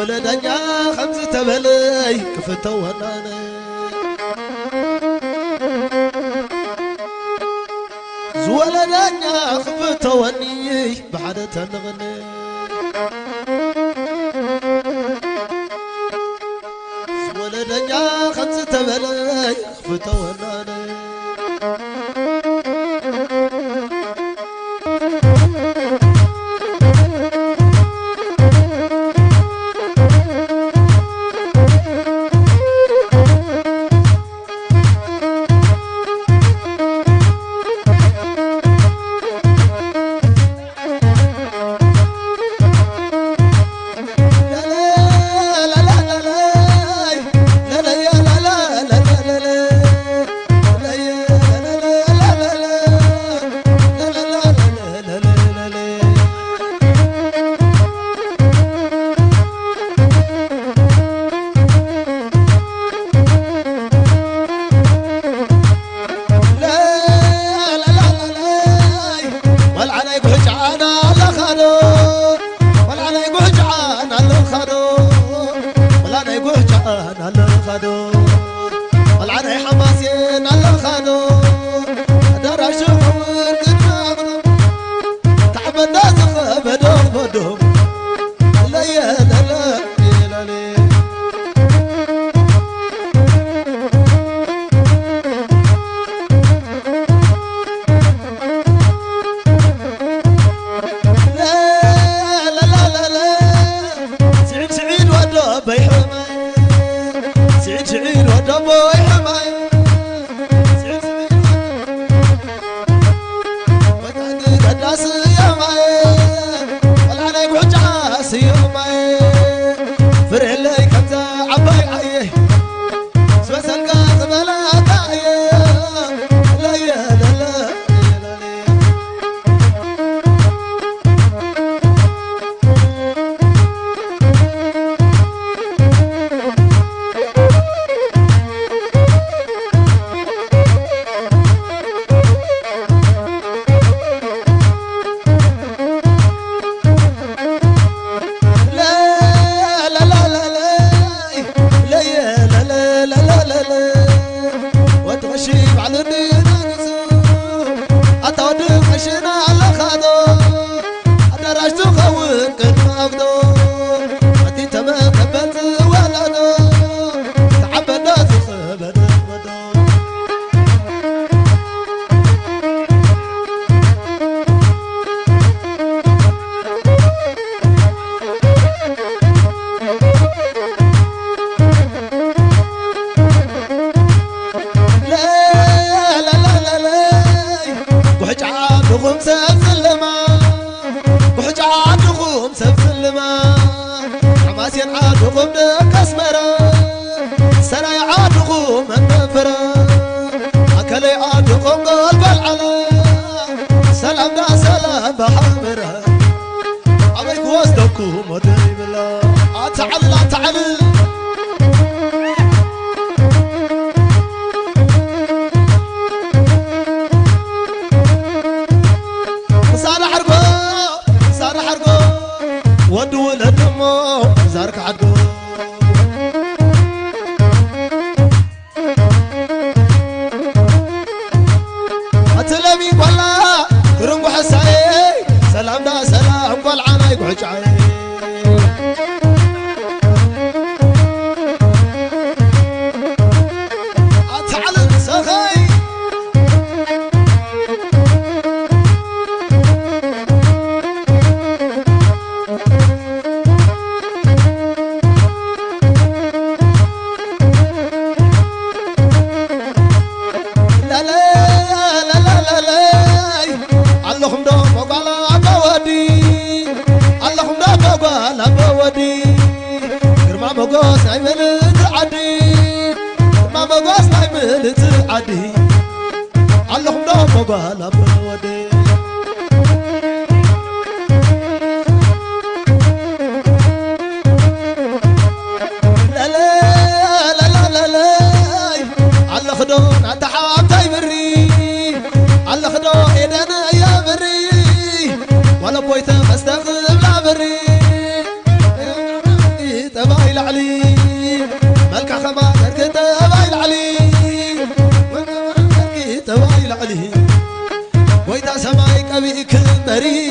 زولدنيا خمس تبلي كفتو هناني زولدنيا خفتو هني بحدا تنغني زولدنيا خمس تبلي كفتو هناني ويدا سماي كبي كبري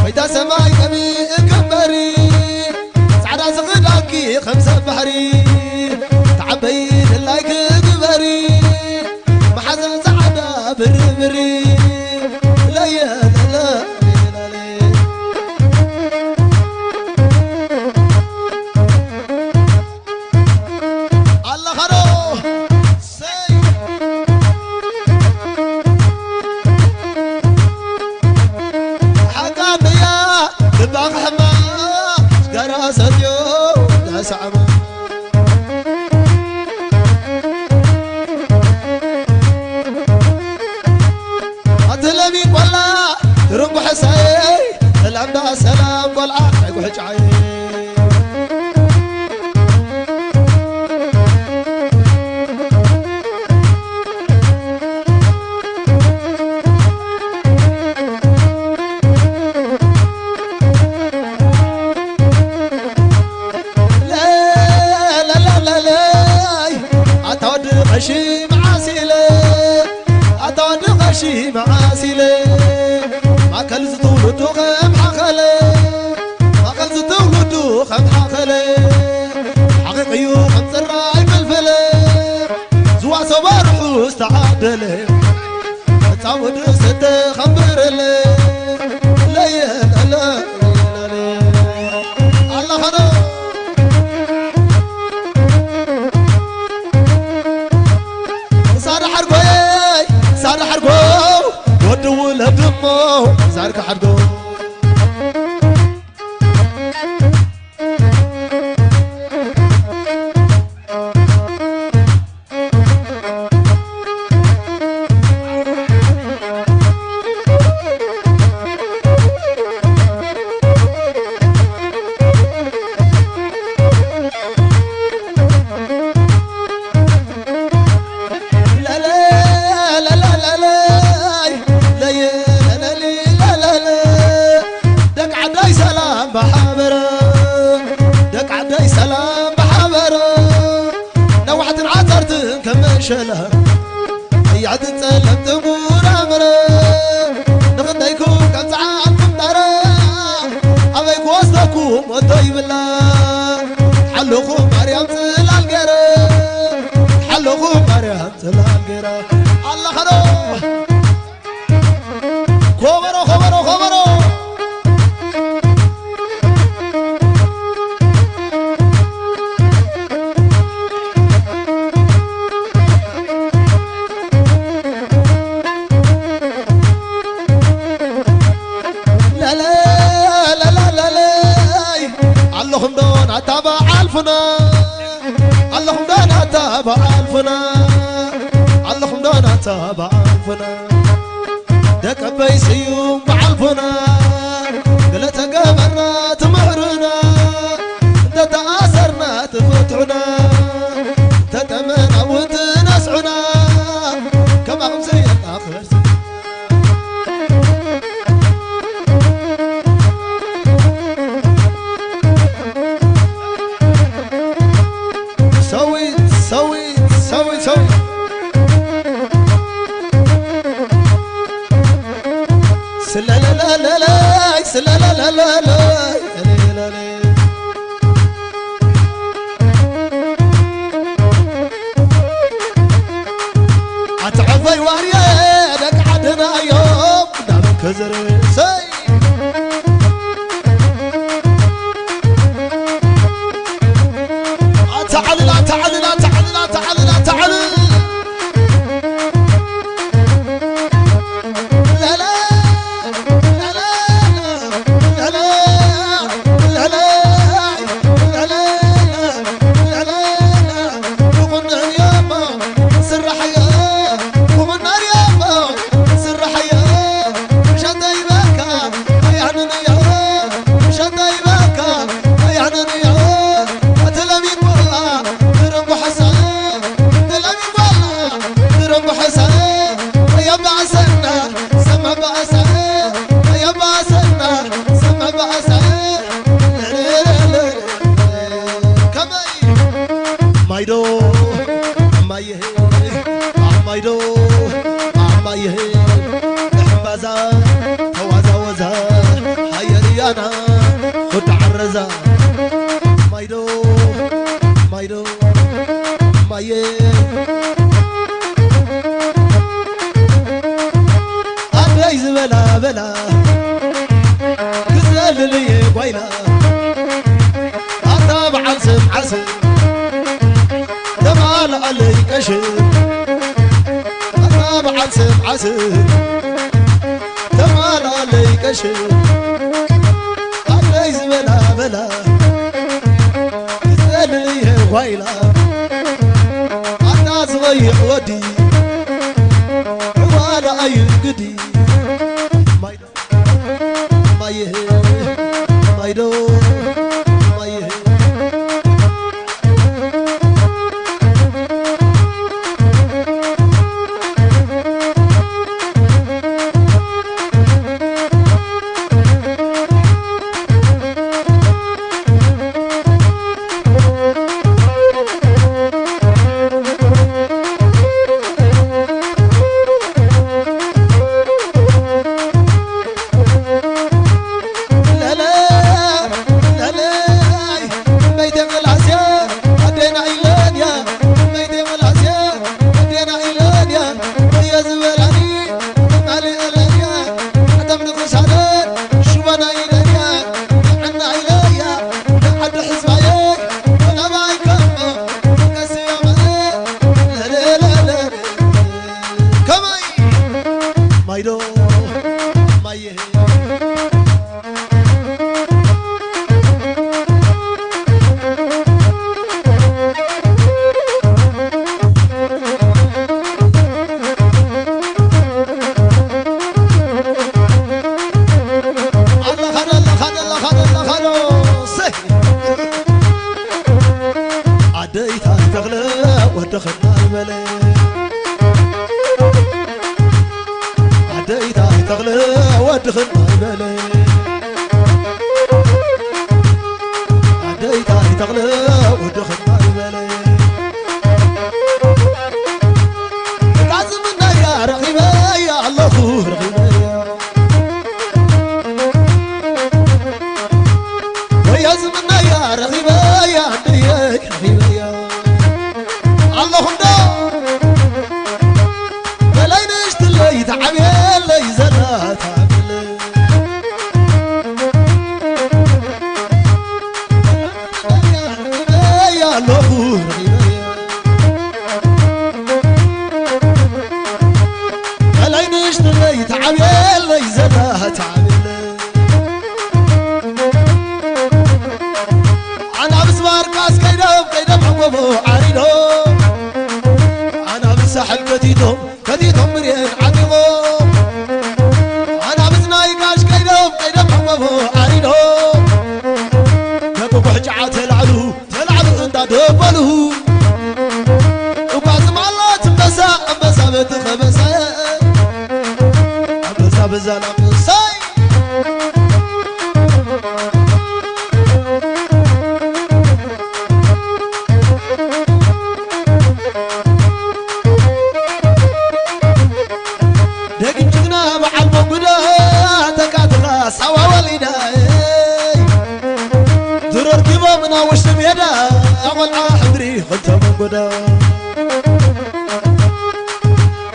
ويدا سماي كبي كبري سعدا زغداكي خمسة بحري تعبين اللايك كبري محزن سعدا بربري لا يا لا سلام قلعة يقول حجعي لا لا لا لا لا أتود غشي معاسيلة أتود غشي معاسيلة ما كل زطول خم حخلة ما كل زطول خم حخلة حقيقي خم زراعي بالفلة زوا صبر حوس تعادلة تعود ست خمر لي لا يا لا الله خنا صار حرقوي صار حرقو ودو لدمو صار كحرقو شلا يعد تسلم تمور عمره نغنيكم كم ساعتكم ترى أبيك وسطكم وطيب الله حلوكم مريم تلالقرة حلوكم مريم تلالقرة الله خلو خبرو خبرو خبرو اللهم دون أتابع ألفنا اللهم دون أتابع ألفنا اللهم دون أتابع ألفنا دك بيسيوم بعلفنا قلت قمرنا تمهرنا تتآثرنا تفتحنا تتمنى وتنسعنا كما غمزي الآخر سلا لا لا لا لا سلا لا لا لا لا أتعفي واريانك عدنا يوم دام كزر سي تعال لا تعال لا تعال لا تعال لا تعال سر حياة ومن نار يابا سر حياة مشان دايما عدي زبلا بلا قزل لي قويلة أطابع عسب عسب دمال علي كشف أطابع عسب عسب دمال علي كشف عدي زبلا بلا قزل لي قويلة أنا صغير ودي وأنا أي قدي ما يهي ما يدور ما يهي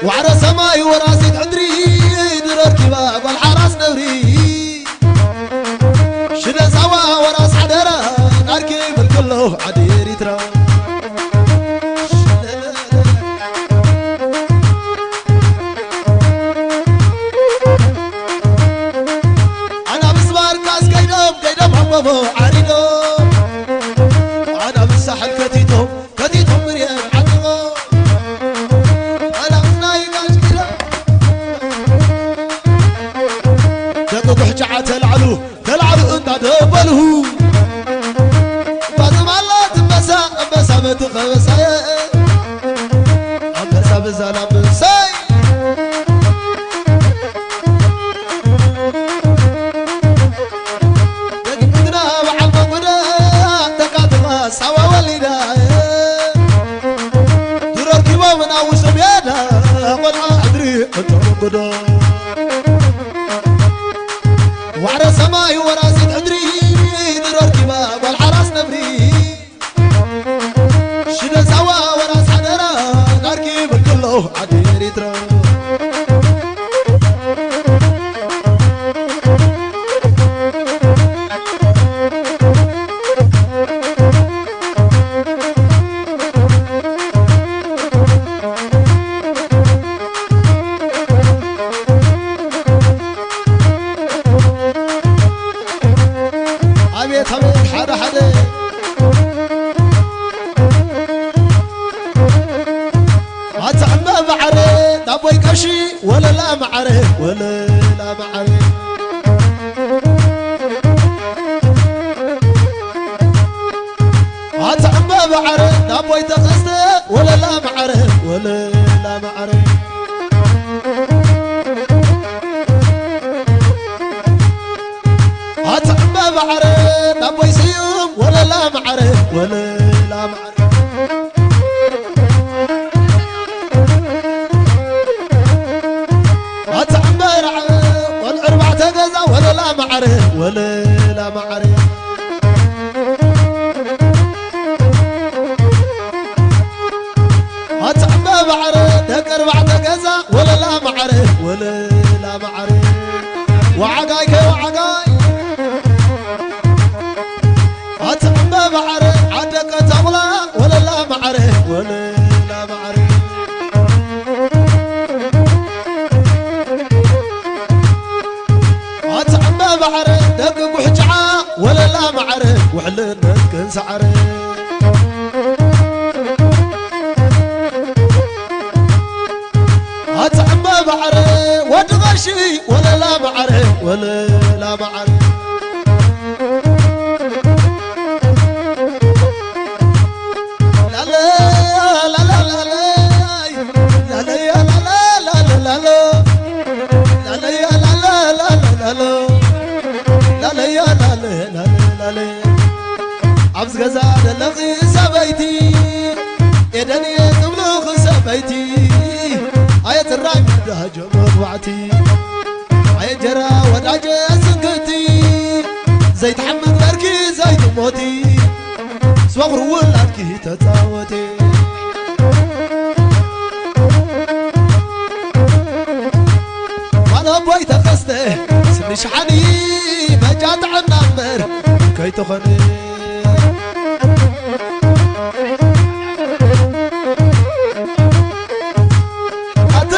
وعلى سماي وراسي عندري دركبا والحراس نوري شدا سوا وراس حدرا نركب الكله عديري ترى انا بسبار كاس قيدم حببو عريدو انا بالساحل كتيتهم مريم عدمو انا بسناي كاش كده دقوا بحجعة تلعلو انت دبله بازم الله تبسا بتخبسا أبسا بزانا بساي دقنا وعلم قدا تقاتل سوا وليدا درر كيما من أوش بيانا وانا أدري انت قدا وعلى سماي وراسي أدري درر كيما والحراس نبري شدا سوا وراس حدرا نركب الكله عديري ترى معره ولا لا معره عتعبى بعره دابوي تخسته ولا لا معره ولا لا معره عتعبى بعره دابوي سيوم ولا لا معره ولا لا معره ولا لا معره ولا لا معره هتعبى بعره دقر بعد كذا ولا لا معره ولا لا معره وعقاي كي وعقاي هتعبى بعره عدك تغلا ولا لا معره ولا لا معره بعره دق وحجعه ولا لا معره وحلنا كنسعره هتعبى بعره ودغشي ولا لا معره ولا لا معره لا لا لا لا لا لا لا لا لا لا لا لا عبس غزال لغي سبيتي يدني قبلو سبيتي آية الرعب دهجة مطبعتي آية جرى ودعجة سنكتي زيت حمد بركي زيت موتي سوغر ولادكي تتاوتي وانا بوي تخسته سنش حني مجات عنامر كي تخني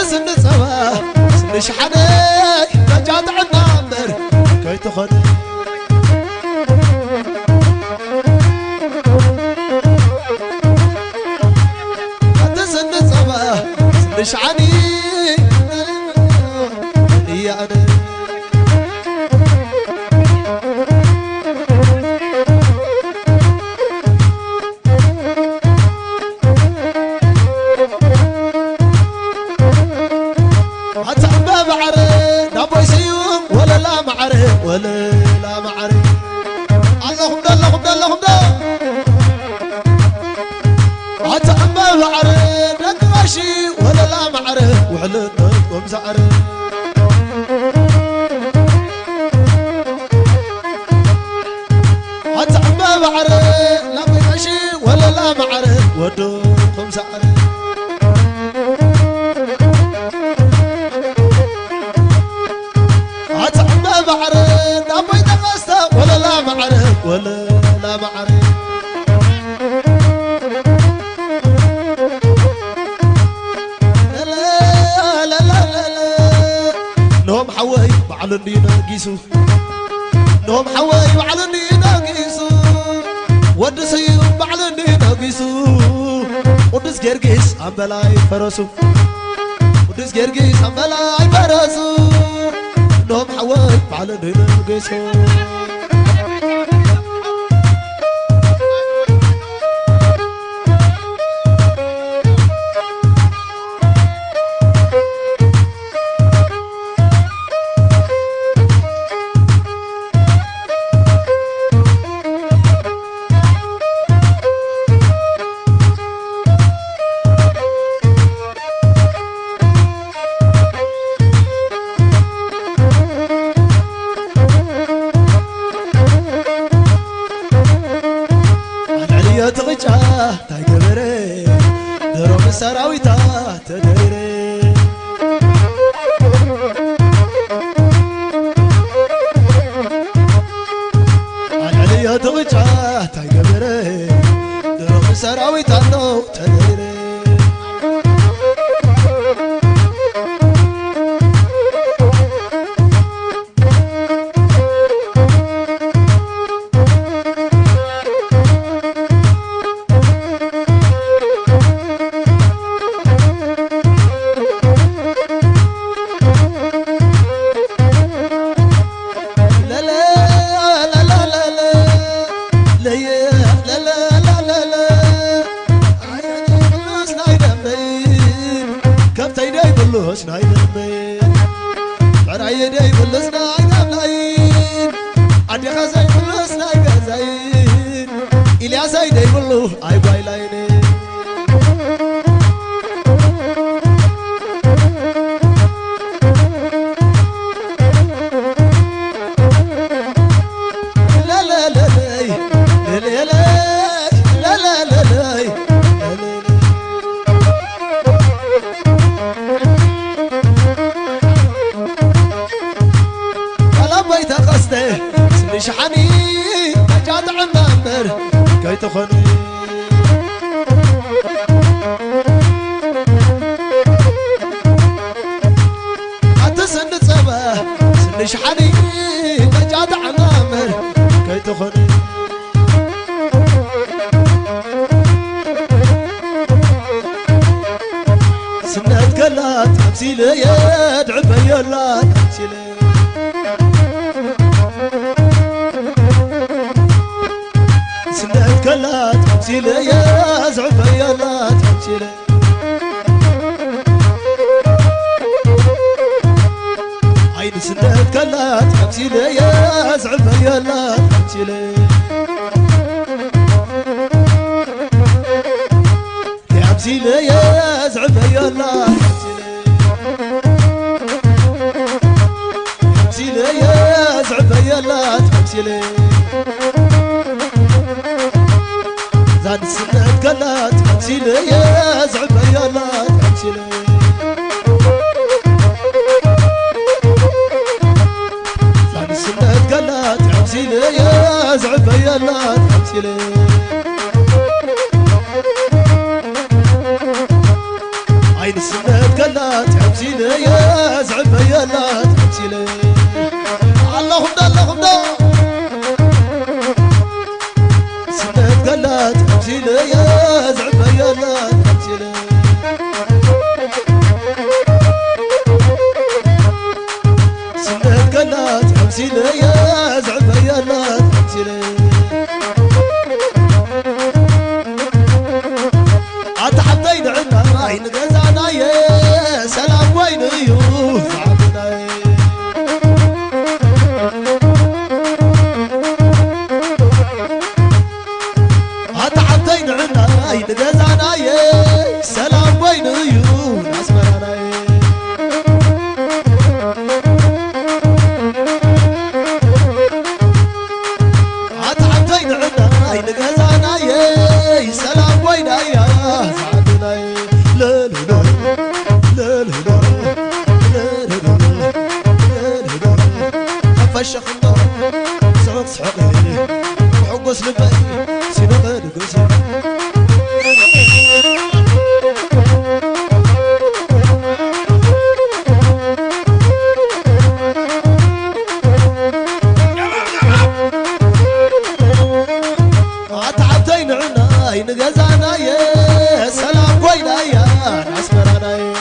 سن سوا سنش حني مجات عنامر كي تخني سن سوا سنش حني يا أنا ولا لا معري اللهم ده اللهم ده اللهم ده عتعبى بعري نقاشي ولا لا معري وحلنا ومزعري عتعبى بعري نقاشي ولا لا معري ودو ومزعري بعره دابوي تقسته ولا لا معره ولا لا معره لا لا لا لا لا نوم حواي بعلني ناقيسو نوم حواي بعلني ناقيسو ودسي بعلني ناقيسو ودس جرجيس عملاي فرسو ودس جرجيس عملاي فرسو نوم حواي على نرقصو رايدي بلسنا قبلاين عدي خزاي بلسنا قزاين إلياس ايدي بلو اي بايلاين لا لا لا لا لا لا لا لا لا شحني جات عمامر كي تخني أتسند سبا سن شحني جات عمامر كي تخني سنة كلات تمثيلي يدعب يلا تمثيلي سنة كلات تمثيلي يا زعفة يلا تمثيلي عين سنة كلات تمثيلي يا زعفة يلا تمثيلي يا تمثيلي يا زعفة يلا تمثيلي يا زعفة يلا تمثيلي زاد سنة كلات تمثيلي يا زعفة يلا تمثيلي زاد سنة كلات تمثيلي يا زعفة يلا تمثيلي عين سنة كلات تمثيلي يا زعفة يلا تمثيلي اللهم دا اللهم دا سنة كلات تمثيلي يا زعفة يلا تمثيلي سنة كلات تمثيلي يا زعفة يلا تمثيلي أتحدينا عنا عين غزانا يا سلام وين يوف عبنا أتحدينا عنا عين غزانا يا سلام وين يوف أسمعنا أتحدينا عنا عين غزانا يا سلام وين يا لا لا لا لا لا لا لا لا أفشخ النار صعد صعقي وعقص لبي سيبقى لقسي أتعبتين عنا ينقزانا يا سلام وينا يا أسمرانا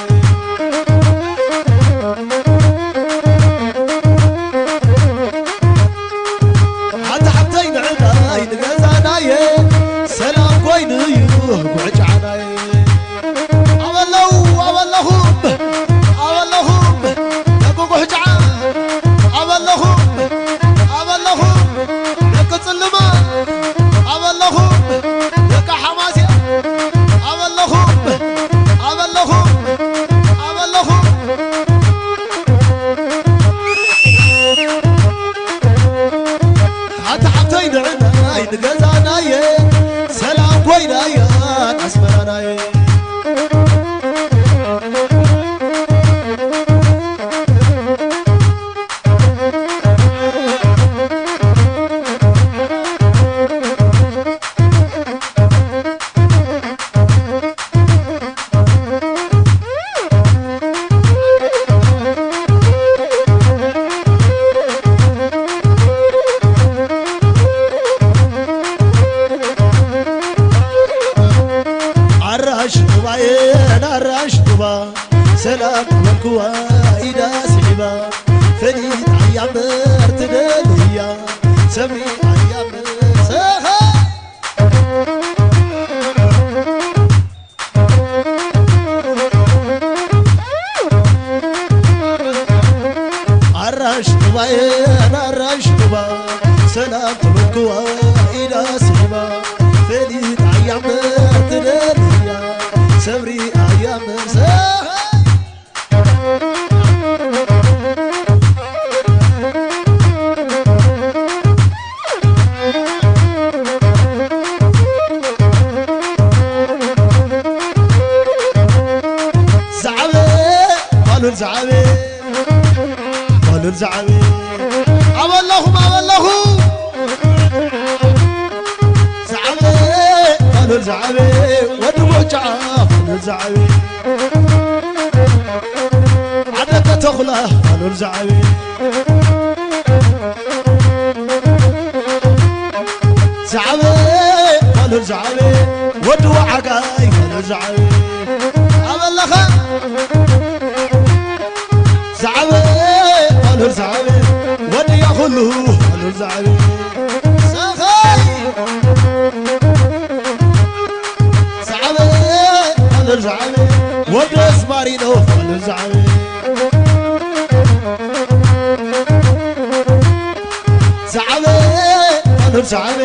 أتعبتين عنا ينقزانا يا سلام وينا يوه وعجعنا أولهم يقوق حجعا أولهم يقص اللما أولهم يقع حماسيا أولهم أتحبتين عنا ينقزانا يا سلام وينا يا أسمرانا الراش طبا سلام والكوا إذا سحبا فريد عيام ارتدليا سمي عيام سخا راش طبا راش طبا سلام تبكوا إلى سيما فليت أيام تدنيا سبري أيام زعبي قالوا زعبي عملهم زعبي قالوا زعبي ودموجع قالوا زعبي عدك تخلى قالوا زعبي زعبي قالوا زعبي ودوا عقاي قالوا زعبي عملها زعبي قالوا زعبي ودي ياخذه قالوا زعبي سخاي زعبي قالوا زعبي ودي اسمارينو قالوا زعبي زعبي قالوا زعبي